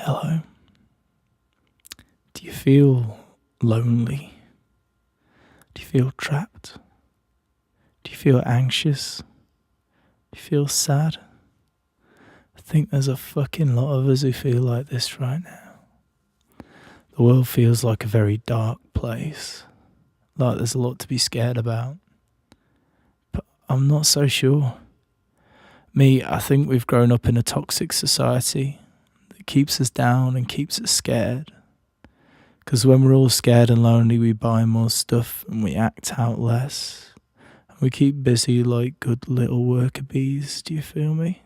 Hello. Do you feel lonely? Do you feel trapped? Do you feel anxious? Do you feel sad? I think there's a fucking lot of us who feel like this right now. The world feels like a very dark place, like there's a lot to be scared about. But I'm not so sure. I think we've grown up in a toxic society that keeps us down and keeps us scared. Because when we're all scared and lonely, we buy more stuff and we act out less. And we keep busy like good little worker bees, do you feel me?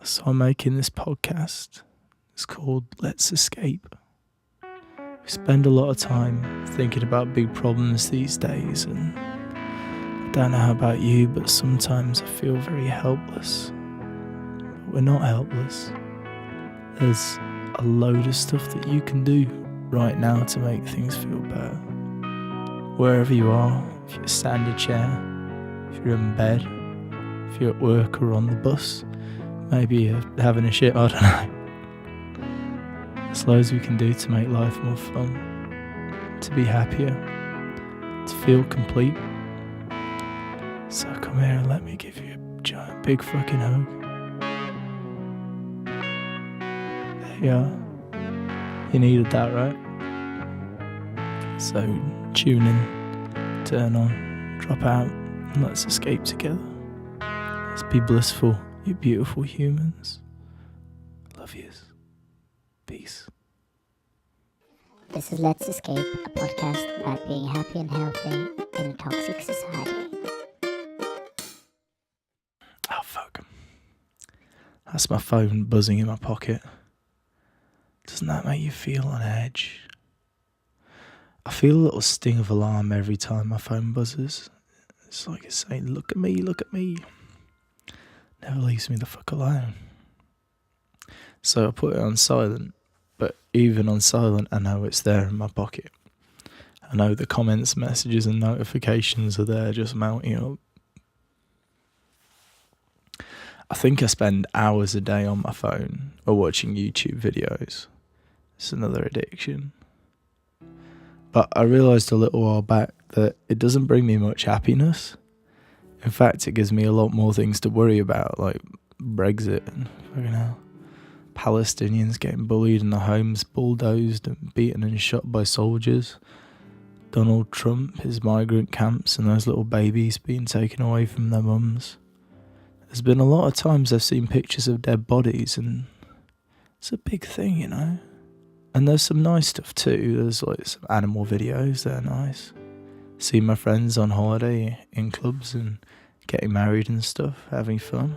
So I'm making this podcast. It's called Let's Escape. We spend a lot of time thinking about big problems these days, and I don't know how about you, but sometimes I feel very helpless. But we're not helpless. There's a load of stuff that you can do right now to make things feel better. Wherever you are, if you're sat in a chair, if you're in bed, if you're at work or on the bus, maybe you're having a shit, I don't know. There's loads we can do to make life more fun, to be happier, to feel complete. So come here and let me give you a giant big fucking hug. There you are. You needed that, right? So tune in, turn on, drop out, and let's escape together. Let's be blissful, you beautiful humans. Love yous. Peace. This is Let's Escape, a podcast about being happy and healthy in a toxic society. Oh, fuck. That's my phone buzzing in my pocket. Doesn't that make you feel on edge? I feel a little sting of alarm every time my phone buzzes. It's like it's saying, look at me, look at me. Never leaves me the fuck alone. So I put it on silent, but even on silent, I know it's there in my pocket. I know the comments, messages and notifications are there just mounting up. I think I spend hours a day on my phone or watching YouTube videos. It's another addiction. But I realised a little while back that it doesn't bring me much happiness. In fact, it gives me a lot more things to worry about, like Brexit and fucking hell. Palestinians getting bullied and their homes bulldozed and beaten and shot by soldiers. Donald Trump, his migrant camps and those little babies being taken away from their mums. There's been a lot of times I've seen pictures of dead bodies and it's a big thing, you know. And there's some nice stuff too. There's like some animal videos, they're nice. See my friends on holiday in clubs and getting married and stuff, having fun.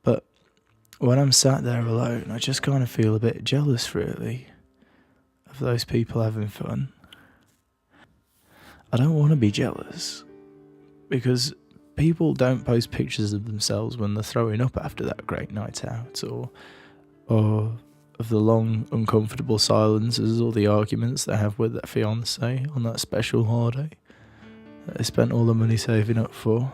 But when I'm sat there alone, I just kind of feel a bit jealous, really, of those people having fun. I don't want to be jealous, because people don't post pictures of themselves when they're throwing up after that great night out, or of the long, uncomfortable silences or the arguments they have with their fiancé on that special holiday that they spent all the money saving up for.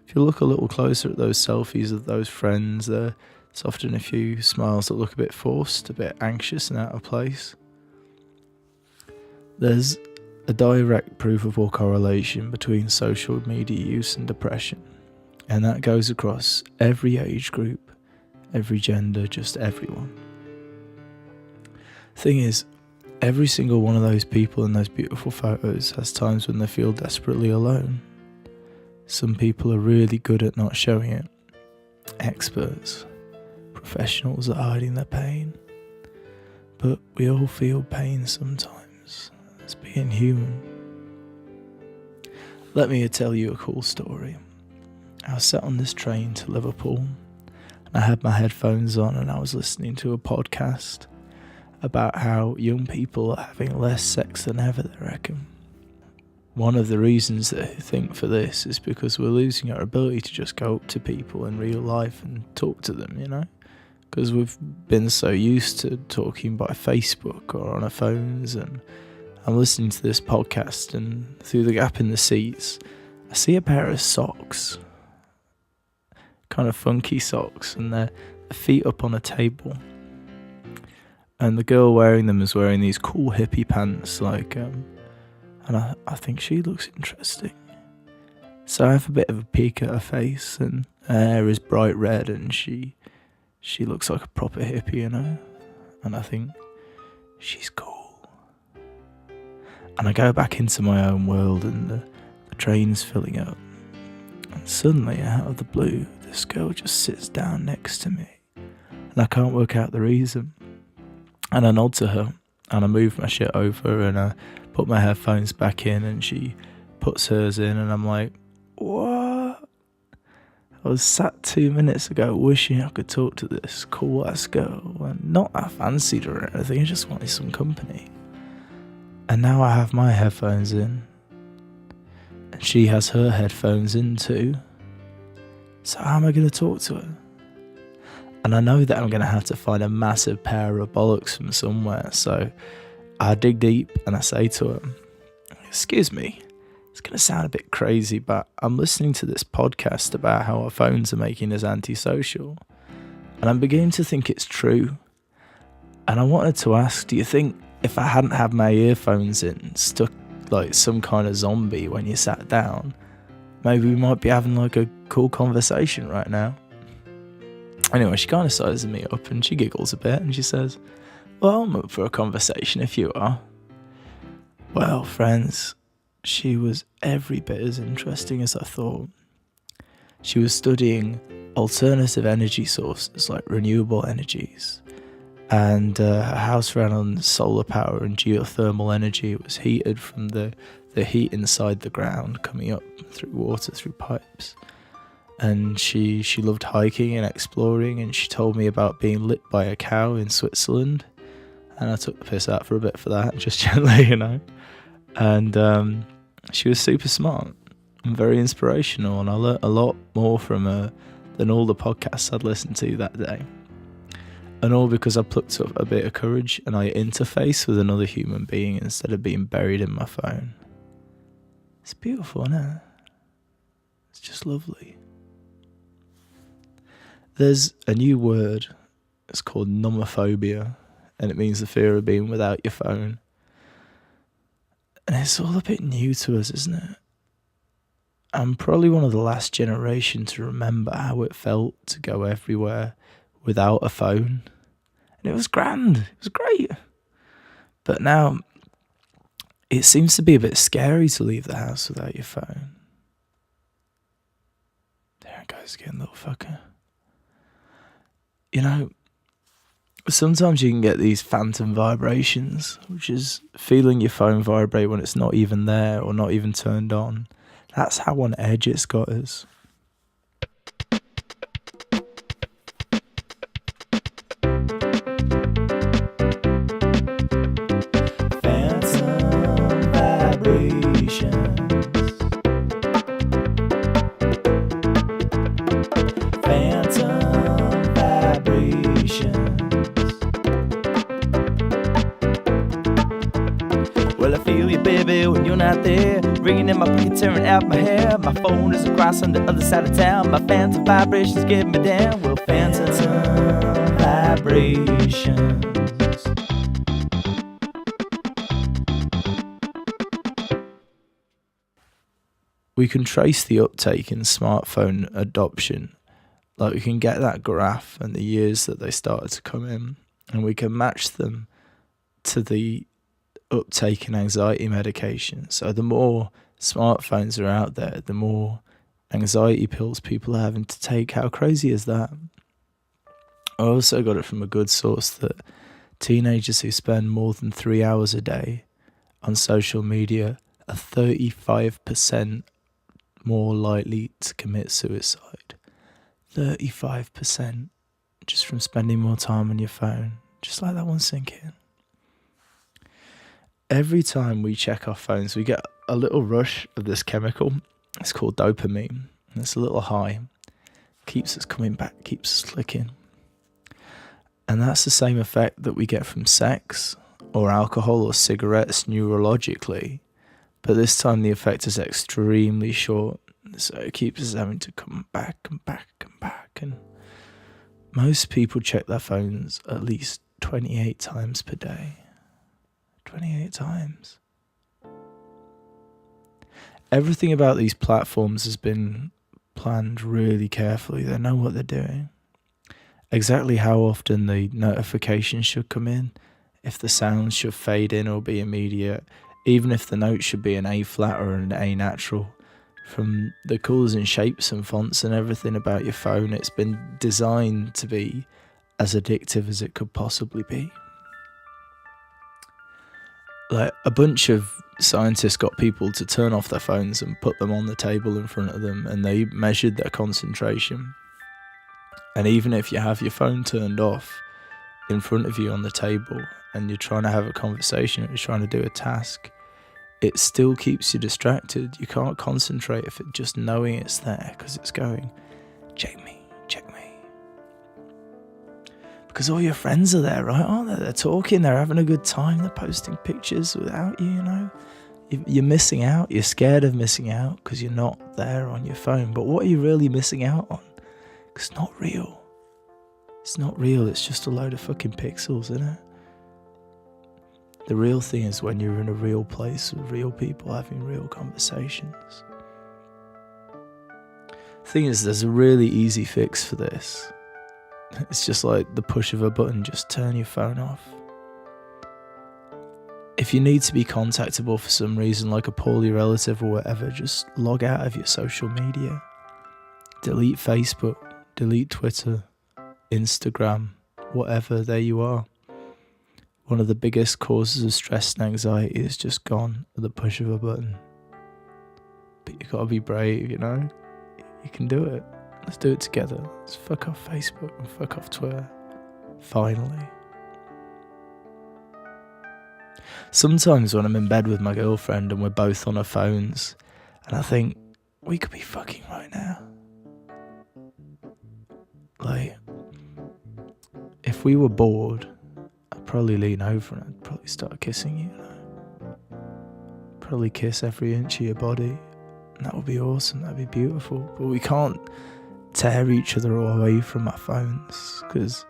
If you look a little closer at those selfies of those friends, there's often a few smiles that look a bit forced, a bit anxious and out of place. There's a direct provable correlation between social media use and depression, and that goes across every age group, every gender, just everyone. Thing is, every single one of those people in those beautiful photos has times when they feel desperately alone. Some people are really good at not showing it. Experts, professionals at hiding their pain. But we all feel pain sometimes. It's being human. Let me tell you a cool story. I was sat on this train to Liverpool, and I had my headphones on and I was listening to a podcast about how young people are having less sex than ever, they reckon. One of the reasons that I think for this is because we're losing our ability to just go up to people in real life and talk to them, you know? Because we've been so used to talking by Facebook or on our phones, and I'm listening to this podcast and through the gap in the seats, I see a pair of socks. Kind of funky socks, and they're feet up on a table, and the girl wearing them is wearing these cool hippie pants, and I think she looks interesting. So I have a bit of a peek at her face, and her hair is bright red, and she looks like a proper hippie, and I think she's cool. And I go back into my own world, and the train's filling up, and suddenly, out of the blue, this girl just sits down next to me, and I can't work out the reason. And I nod to her, and I move my shit over, and I put my headphones back in, and she puts hers in, and I'm like, what? I was sat 2 minutes ago wishing I could talk to this cool ass girl, and not I fancied her or anything, I just wanted some company. And now I have my headphones in, and she has her headphones in too. So how am I going to talk to her? And I know that I'm going to have to find a massive pair of bollocks from somewhere, so I dig deep and I say to her, excuse me, it's going to sound a bit crazy, but I'm listening to this podcast about how our phones are making us antisocial, and I'm beginning to think it's true. And I wanted to ask, do you think if I hadn't had my earphones in, stuck like some kind of zombie when you sat down, maybe we might be having like a cool conversation right now? Anyway, she kind of sizes me up and she giggles a bit and she says, well, I'm up for a conversation if you are. Well, friends, she was every bit as interesting as I thought. She was studying alternative energy sources like renewable energies, and her house ran on solar power and geothermal energy. It was heated from the heat inside the ground coming up through water through pipes. And she loved hiking and exploring, and she told me about being lit by a cow in Switzerland, and I took the piss out for a bit for that, just gently, and she was super smart and very inspirational, and I learnt a lot more from her than all the podcasts I'd listened to that day, and all because I plucked up a bit of courage and I interfaced with another human being instead of being buried in my phone. It's beautiful, isn't it? It's just lovely. There's a new word, it's called nomophobia, and it means the fear of being without your phone. And it's all a bit new to us, isn't it? I'm probably one of the last generation to remember how it felt to go everywhere without a phone. And it was grand, it was great. But now, it seems to be a bit scary to leave the house without your phone. There it goes again, little fucker. Sometimes you can get these phantom vibrations, which is feeling your phone vibrate when it's not even there or not even turned on. That's how on edge it's got us. Phantom vibrations. Phantom vibrations. Well, I feel you, baby, when you're not there. Ringing in my pocket, tearing out my hair. My phone is across on the other side of town. My phantom vibrations get me down. Well, phantom vibrations. We can trace the uptake in smartphone adoption. Like, we can get that graph and the years that they started to come in, and we can match them to the uptake in anxiety medication. So the more smartphones are out there, the more anxiety pills people are having to take. How crazy is that? I also got it from a good source that teenagers who spend more than 3 hours a day on social media are 35% more likely to commit suicide. 35% just from spending more time on your phone. Just let that one sink in. Every time we check our phones, we get a little rush of this chemical. It's called dopamine. And it's a little high. Keeps us coming back, keeps us clicking. And that's the same effect that we get from sex or alcohol or cigarettes neurologically. But this time the effect is extremely short. So it keeps us having to come back and back and back. And Most people check their phones at least 28 times per day. 28 times. Everything about these platforms has been planned really carefully. They know what they're doing. Exactly how often the notifications should come in, if the sounds should fade in or be immediate, even if the note should be an A flat or an A natural. From the colours and shapes and fonts and everything about your phone, it's been designed to be as addictive as it could possibly be. Like, a bunch of scientists got people to turn off their phones and put them on the table in front of them, and they measured their concentration. And even if you have your phone turned off in front of you on the table and you're trying to have a conversation or you're trying to do a task, it still keeps you distracted. You can't concentrate if it just knowing it's there, because it's going, check me. Because all your friends are there, right? Aren't they? They're talking, they're having a good time, they're posting pictures without you, you know? You're missing out. You're scared of missing out because you're not there on your phone. But what are you really missing out on? Because it's not real. It's not real. It's just a load of fucking pixels, isn't it? The real thing is when you're in a real place with real people having real conversations. The thing is, there's a really easy fix for this. It's just like the push of a button. Just turn your phone off. If you need to be contactable for some reason, like a poorly relative or whatever, just log out of your social media. Delete Facebook, delete Twitter, Instagram, whatever, there you are. One of the biggest causes of stress and anxiety is just gone at the push of a button. But you gotta be brave, you know? You can do it. Let's do it together. Let's fuck off Facebook and fuck off Twitter. Finally. Sometimes when I'm in bed with my girlfriend and we're both on our phones, and I think, we could be fucking right now. Like, if we were bored, I'd probably lean over and I'd probably start kissing you, Probably kiss every inch of your body. And that would be awesome, that'd be beautiful. But we can't tear each other away from our phones, because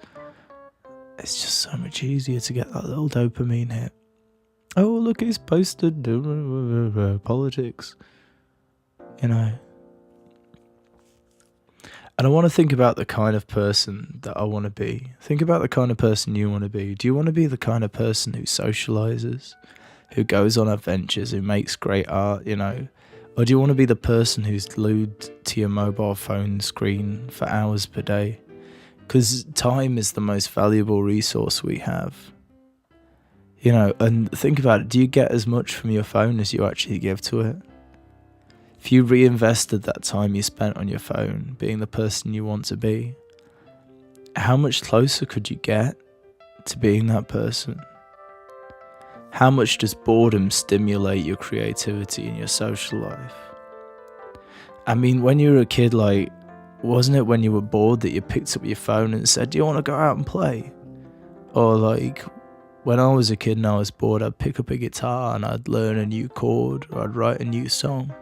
it's just so much easier to get that little dopamine hit. Oh, look, he's posted politics, you know. And I want to think about the kind of person that I want to be. Think about the kind of person you want to be. Do you want to be the kind of person who socializes, who goes on adventures, who makes great art, you know? Or do you want to be the person who's glued to your mobile phone screen for hours per day? Because time is the most valuable resource we have. You know, and think about it. Do you get as much from your phone as you actually give to it? If you reinvested that time you spent on your phone being the person you want to be, how much closer could you get to being that person? How much does boredom stimulate your creativity in your social life? I mean, when you were a kid, like, wasn't it when you were bored that you picked up your phone and said, do you want to go out and play? Or like, when I was a kid and I was bored, I'd pick up a guitar and I'd learn a new chord, or I'd write a new song.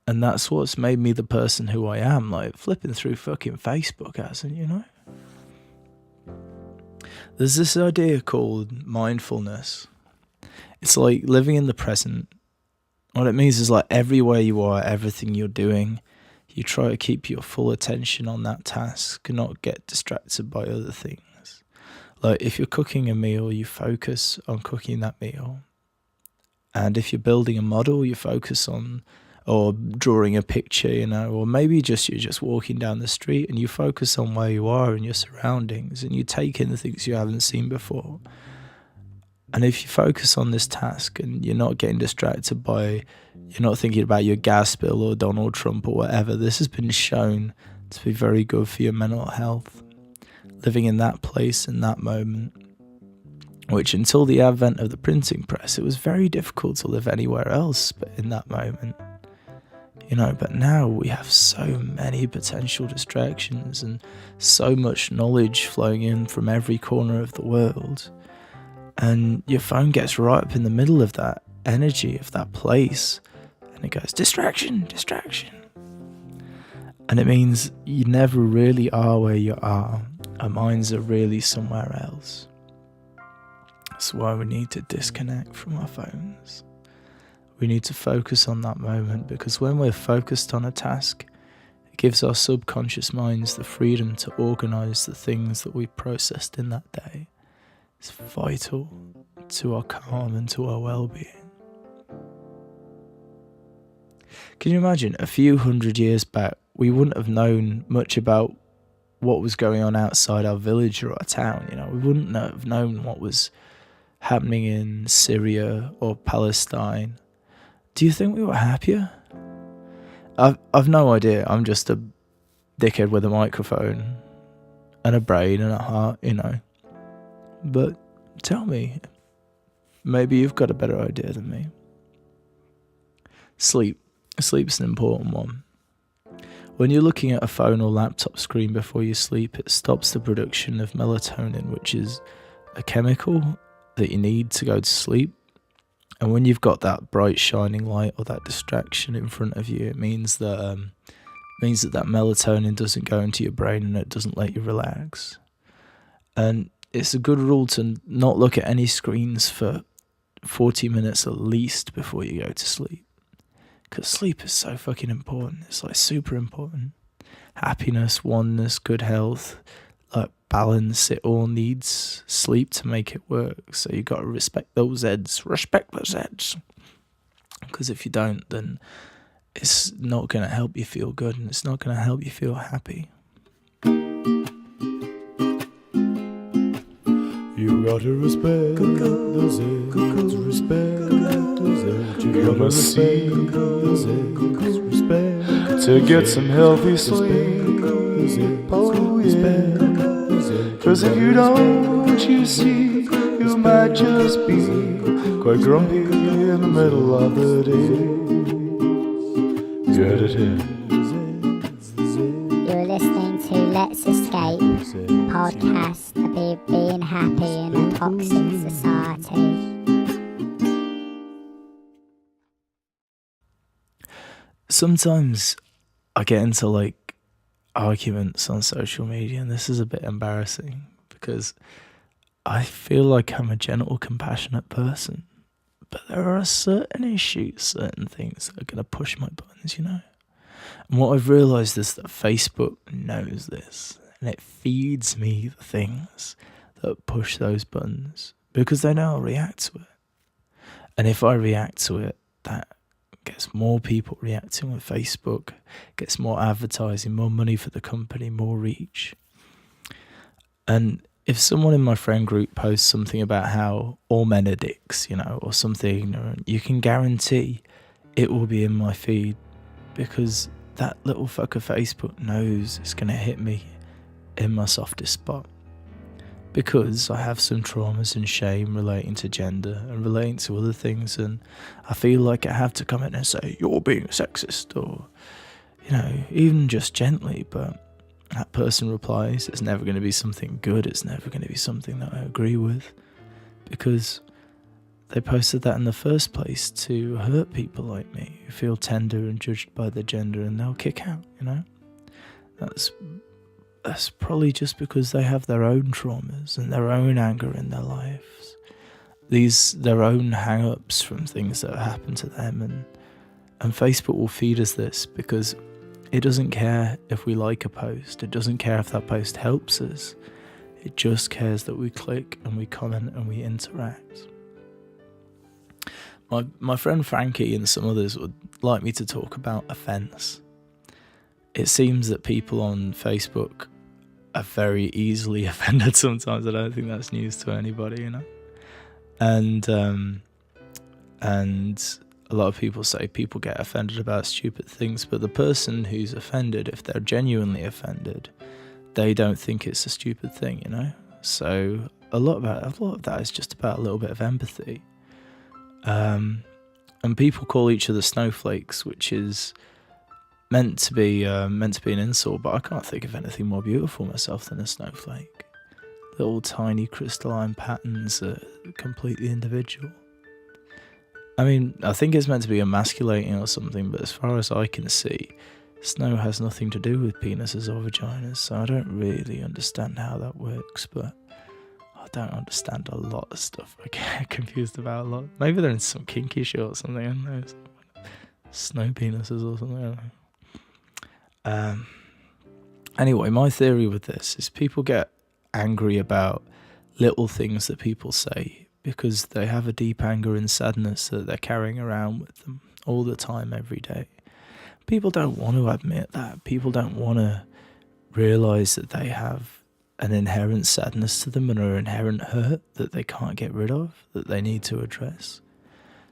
And that's what's made me the person who I am, like flipping through fucking Facebook, hasn't, you know? There's this idea called mindfulness. It's like living in the present. What it means is like everywhere you are, everything you're doing, you try to keep your full attention on that task and not get distracted by other things. Like if you're cooking a meal, you focus on cooking that meal. And if you're building a model, you focus on, or drawing a picture, you know, or maybe you're just walking down the street and you focus on where you are and your surroundings and you take in the things you haven't seen before. And if you focus on this task and you're not getting distracted by, you're not thinking about your gas bill or Donald Trump or whatever, this has been shown to be very good for your mental health. Living in that place in that moment, which until the advent of the printing press, it was very difficult to live anywhere else but in that moment. You know, but now we have so many potential distractions and so much knowledge flowing in from every corner of the world. And your phone gets right up in the middle of that energy, of that place. And it goes, distraction, distraction. And it means you never really are where you are. Our minds are really somewhere else. That's why we need to disconnect from our phones. We need to focus on that moment, because when we're focused on a task, it gives our subconscious minds the freedom to organise the things that we processed in that day. It's vital to our calm and to our well-being. Can you imagine, a few hundred years back, we wouldn't have known much about what was going on outside our village or our town. We wouldn't have known what was happening in Syria or Palestine. Do you think we were happier? I've no idea. I'm just a dickhead with a microphone and a brain and a heart, But tell me, maybe you've got a better idea than me. Sleep. Sleep's an important one. When you're looking at a phone or laptop screen before you sleep, it stops the production of melatonin, which is a chemical that you need to go to sleep. And when you've got that bright shining light or that distraction in front of you, it means that that melatonin doesn't go into your brain and it doesn't let you relax. And it's a good rule to not look at any screens for 40 minutes at least before you go to sleep. Because sleep is so fucking important. It's like super important. Happiness, oneness, good health, like balance, it all needs sleep to make it work. So you got to respect those Zeds. Respect those Zeds. Because if you don't, then it's not going to help you feel good, and it's not going to help you feel happy. You gotta respect those eggs, respect those eggs. You gotta respect those eggs, respect to get some healthy sleep. Oh yeah, cause if you don't, you see, you might just be quite grumpy in the middle of the day. Get it in. You're listening to Let's Escape, podcast about being happy in a toxic society. Sometimes I get into arguments on social media, and this is a bit embarrassing because I feel like I'm a gentle, compassionate person, but there are certain issues, certain things that are going to push my buttons, And what I've realised is that Facebook knows this, and it feeds me the things that push those buttons because they know I'll react to it. And if I react to it, that gets more people reacting with Facebook, gets more advertising, more money for the company, more reach. And if someone in my friend group posts something about how all men are dicks, or something ignorant, you can guarantee it will be in my feed because that little fucker Facebook knows it's going to hit me in my softest spot. Because I have some traumas and shame relating to gender and relating to other things, and I feel like I have to come in and say, you're being sexist, or, even just gently, but that person replies, it's never going to be something good, it's never going to be something that I agree with, because they posted that in the first place to hurt people like me who feel tender and judged by their gender, and they'll kick out, That's probably just because they have their own traumas and their own anger in their lives. Their own hang-ups from things that have happened to them, and Facebook will feed us this because it doesn't care if we like a post. It doesn't care if that post helps us. It just cares that we click and we comment and we interact. My friend Frankie and some others would like me to talk about offence. It seems that people on Facebook are very easily offended sometimes. I don't think that's news to anybody, And a lot of people say people get offended about stupid things, but the person who's offended, if they're genuinely offended, they don't think it's a stupid thing, So a lot of that is just about a little bit of empathy. And people call each other snowflakes, which is meant to be an insult, but I can't think of anything more beautiful myself than a snowflake. Little tiny crystalline patterns are completely individual. I mean, I think it's meant to be emasculating or something, but as far as I can see, Snow has nothing to do with penises or vaginas, so I don't really understand how that works, but I don't understand a lot of stuff. I get confused about a lot. Maybe they're in some kinky shit or something, I don't know. Snow penises or something, I don't know. Anyway, my theory with this is people get angry about little things that people say because they have a deep anger and sadness that they're carrying around with them all the time, every day. People don't want to admit that. People don't want to realise that they have an inherent sadness to them and an inherent hurt that they can't get rid of, that they need to address.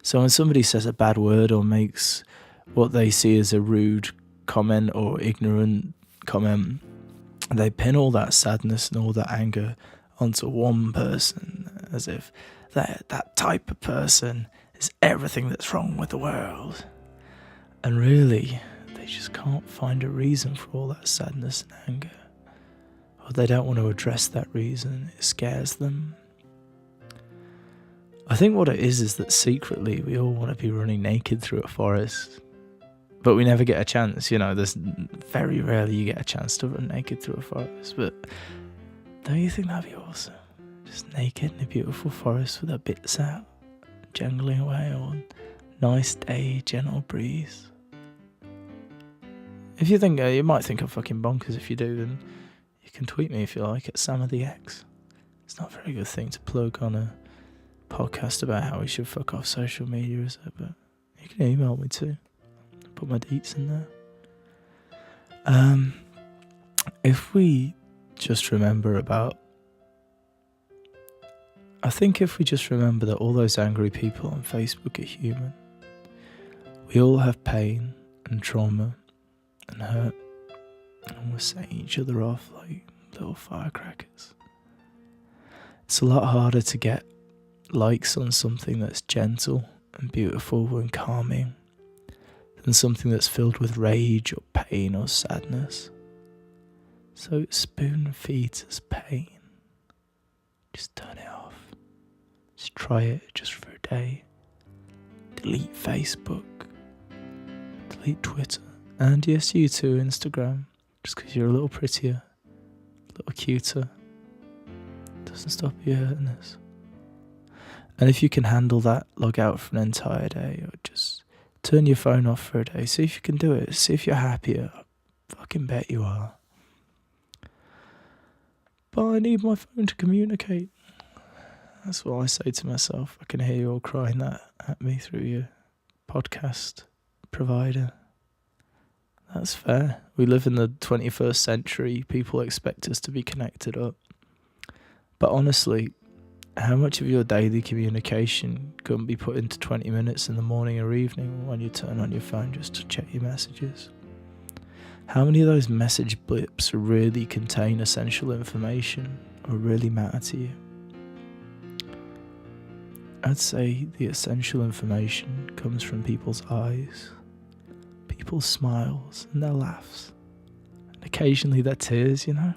So when somebody says a bad word or makes what they see as a rude comment or ignorant comment, they pin all that sadness and all that anger onto one person, as if that type of person is everything that's wrong with the world. And really, they just can't find a reason for all that sadness and anger. Or they don't want to address that reason. It scares them. I think what it is that secretly we all want to be running naked through a forest. But we never get a chance, there's very rarely you get a chance to run naked through a forest. But don't you think that'd be awesome? Just naked in a beautiful forest with our bits out, jangling away on nice day, gentle breeze. If you think, you might think I'm fucking bonkers. If you do, then you can tweet me if you like at Sam of the X. It's not a very good thing to plug on a podcast about how we should fuck off social media, is it? But you can email me too. Put my deets in there. If we just remember that all those angry people on Facebook are human. We all have pain and trauma and hurt, and we're setting each other off like little firecrackers. It's a lot harder to get likes on something that's gentle and beautiful and calming than something that's filled with rage or pain or sadness. So spoon feeds us pain. Just turn it off. Just try it just for a day. Delete Facebook. Delete Twitter. And yes, you too, Instagram. Just because you're a little prettier, a little cuter, doesn't stop you hurting us. And if you can handle that, log out for an entire day, or just turn your phone off for a day. See if you can do it. See if you're happier. I fucking bet you are. But I need my phone to communicate. That's what I say to myself. I can hear you all crying that at me through your podcast provider. That's fair. We live in the 21st century. People expect us to be connected up. But honestly, how much of your daily communication can be put into 20 minutes in the morning or evening when you turn on your phone just to check your messages? How many of those message blips really contain essential information or really matter to you? I'd say the essential information comes from people's eyes, people's smiles and their laughs, and occasionally their tears, And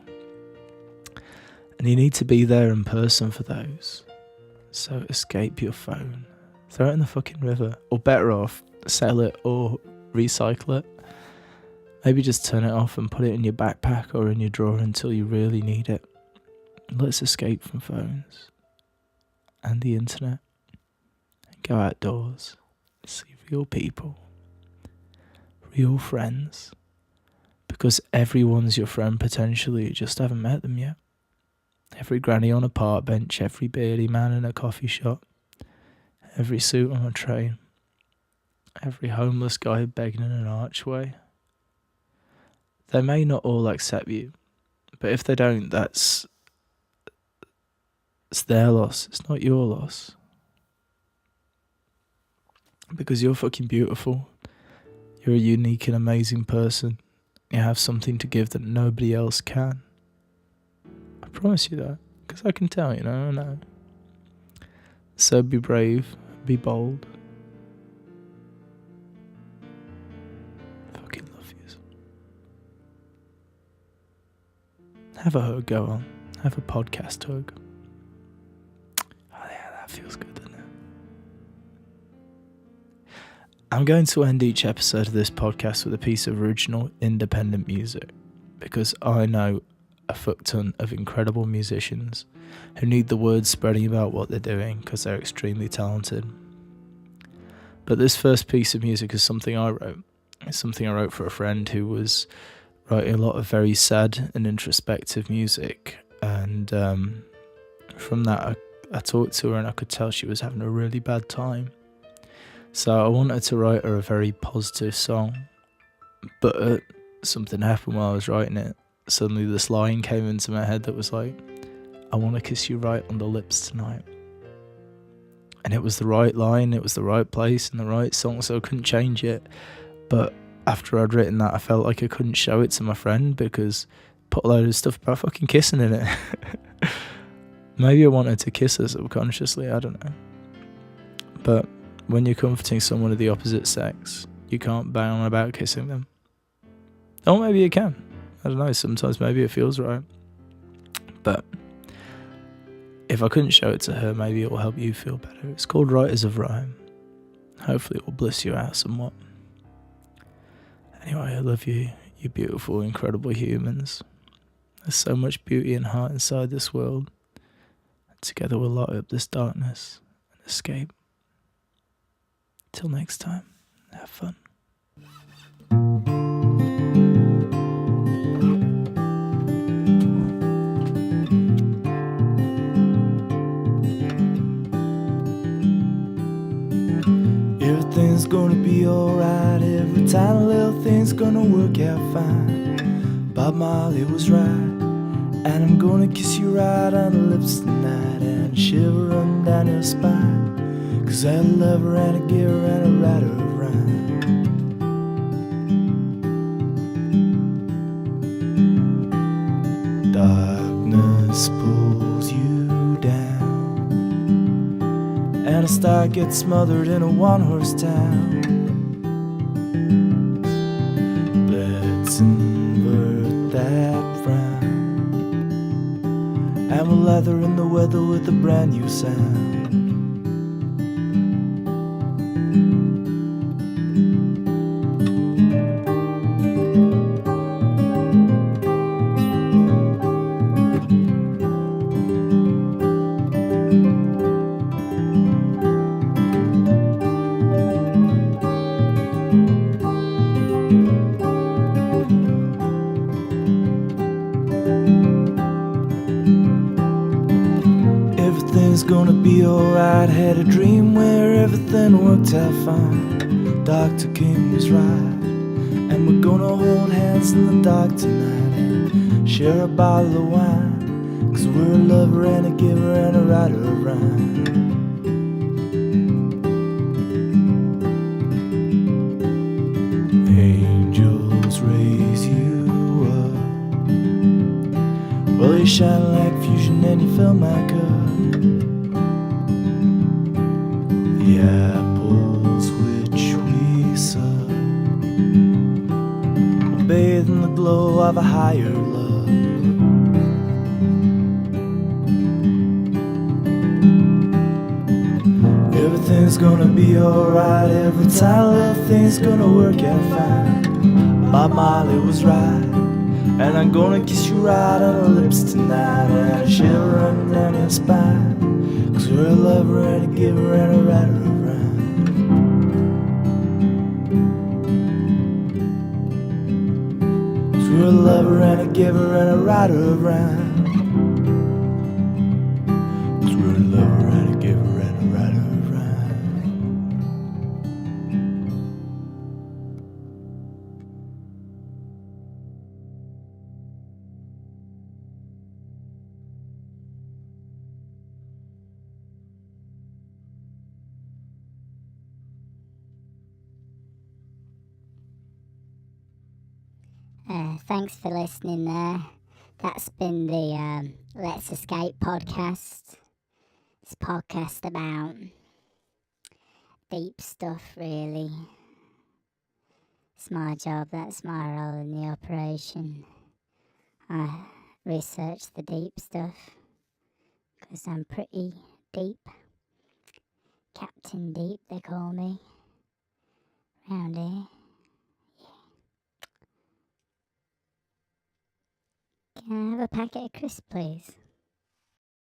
you need to be there in person for those. So escape your phone, throw it in the fucking river, or better off, sell it or recycle it. Maybe just turn it off and put it in your backpack or in your drawer until you really need it. Let's escape from phones and the internet and go outdoors, see real people, real friends, because everyone's your friend potentially, you just haven't met them yet. Every granny on a park bench, every beardy man in a coffee shop, every suit on a train, every homeless guy begging in an archway. They may not all accept you, but if they don't, it's their loss, it's not your loss. Because you're fucking beautiful. You're a unique and amazing person. You have something to give that nobody else can. I promise you that, because I can tell, I know. So be brave, be bold. Fucking love you. Have a hug, go on. Have a podcast hug. Oh yeah, that feels good, doesn't it? I'm going to end each episode of this podcast with a piece of original independent music, because I know a fuck ton of incredible musicians who need the word spreading about what they're doing because they're extremely talented. But this first piece of music is something I wrote. It's something I wrote for a friend who was writing a lot of very sad and introspective music, and from that I talked to her and I could tell she was having a really bad time. So I wanted to write her a very positive song, but something happened while I was writing it. Suddenly this line came into my head that was like, I want to kiss you right on the lips tonight. And it was the right line, it was the right place and the right song, so I couldn't change it. But after I'd written that, I felt like I couldn't show it to my friend because I put a load of stuff about fucking kissing in it. Maybe I wanted to kiss her subconsciously, I don't know. But when you're comforting someone of the opposite sex, you can't bang on about kissing them. Or maybe you can. I don't know, sometimes maybe it feels right. But if I couldn't show it to her, maybe it will help you feel better. It's called Writers of Rhyme. Hopefully it will bliss you out somewhat. Anyway, I love you, you beautiful, incredible humans. There's so much beauty and heart inside this world. Together we'll light up this darkness and escape. Till next time, have fun. Everything's gonna be alright, every tiny little thing's gonna work out fine. Bob Marley was right, and I'm gonna kiss you right on the lips tonight, and shiver run down your spine, 'cause I love her and I give her and I write her a rhyme. Darkness pulls you down, and a star gets smothered in a one-horse town. Let's invert that frown, and we'll lather in the weather with a brand new sound. Everything's gonna be alright. Had a dream where everything worked out fine. Dr. King was right, and we're gonna hold hands in the dark tonight and share a bottle of wine, 'cause we're a lover and a giver and a writer of rhyme. Angels raise you up, well, you shine like fusion and you fill my cup. The apples which we suck will bathe in the glow of a higher love. Everything's gonna be alright, every tiny little thing's gonna work out fine. Bob Marley was right, and I'm gonna kiss you right on the lips tonight, and a shiver running down your spine, 'cause we're a lover and a giver and a writer of rhyme. 'Cause we're a lover and a giver and a writer of rhyme. 'Cause we're a lover and a giver and a writer of rhyme. Thanks for listening there. That's been the Let's Escape podcast. It's a podcast about deep stuff, really. It's my job, that's my role in the operation. I research the deep stuff because I'm pretty deep. Captain Deep, they call me. round here. Can I have a packet of crisps, please?